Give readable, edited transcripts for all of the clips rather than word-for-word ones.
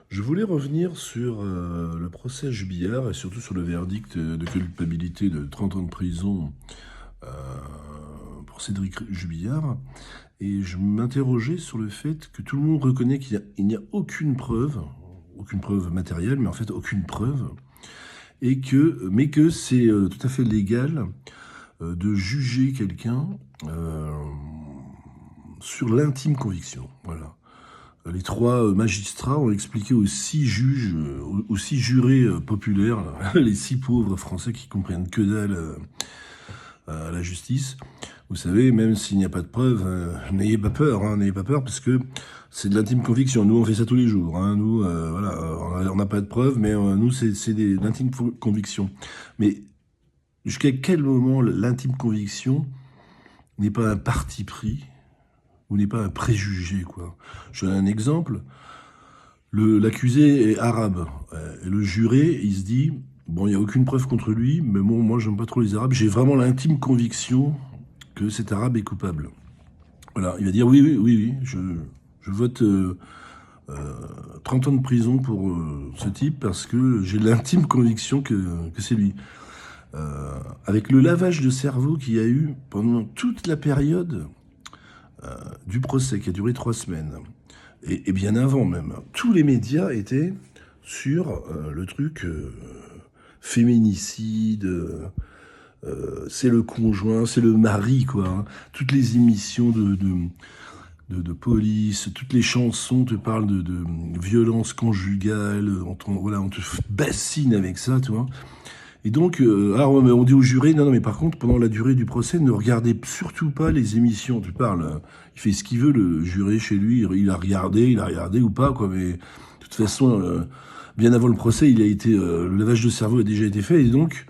Je voulais revenir sur le procès Jubillard et surtout sur le verdict de culpabilité de 30 ans de prison euh, pour Cédric Jubillard. Et je m'interrogeais sur le fait que tout le monde reconnaît qu'il n'y a aucune preuve matérielle, mais en fait aucune preuve, mais que c'est tout à fait légal de juger quelqu'un euh, sur l'intime conviction. Voilà. Les trois magistrats ont expliqué aux six juges, aux six jurés populaires, les six pauvres Français qui comprennent que dalle à la justice. Vous savez, même s'il n'y a pas de preuves, n'ayez pas peur, n'ayez pas peur, parce que c'est de l'intime conviction. Nous, on fait ça tous les jours. Nous, voilà, on n'a pas de preuves, mais nous, c'est de l'intime conviction. Mais jusqu'à quel moment l'intime conviction n'est pas un parti pris ou n'est pas un préjugé, quoi. Je donne un exemple. L'accusé est arabe. Et le juré, il se dit, bon, il n'y a aucune preuve contre lui, mais bon, moi, j'aime pas trop les arabes. J'ai vraiment l'intime conviction que cet arabe est coupable. Voilà, il va dire, oui, je vote 30 ans de prison pour ce type parce que j'ai l'intime conviction que c'est lui. Avec le lavage de cerveau qu'il y a eu pendant toute la période du procès qui a duré 3 semaines, et bien avant même, tous les médias étaient sur le truc féminicide, c'est le conjoint, c'est le mari, quoi. Toutes les émissions de police, toutes les chansons te parlent de violence conjugale, voilà, on te bassine avec ça, tu vois. Et donc, alors on dit au juré, non, mais par contre, pendant la durée du procès, ne regardez surtout pas les émissions. Tu parles, il fait ce qu'il veut, le juré chez lui, il a regardé ou pas, quoi. Mais de toute façon, bien avant le procès, le lavage de cerveau a déjà été fait, et donc,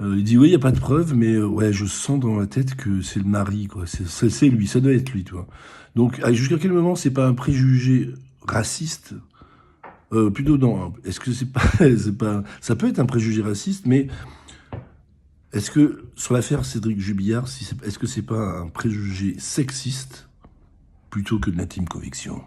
il dit oui, il n'y a pas de preuve, mais ouais, je sens dans la tête que c'est le mari, quoi. C'est lui, ça doit être lui, tu vois. Donc, jusqu'à quel moment c'est pas un préjugé raciste? Plutôt non. Est-ce que c'est pas, c'est pas, ça peut être un préjugé raciste, mais est-ce que sur l'affaire Cédric Jubillard, est-ce que c'est pas un préjugé sexiste plutôt que de l'intime conviction?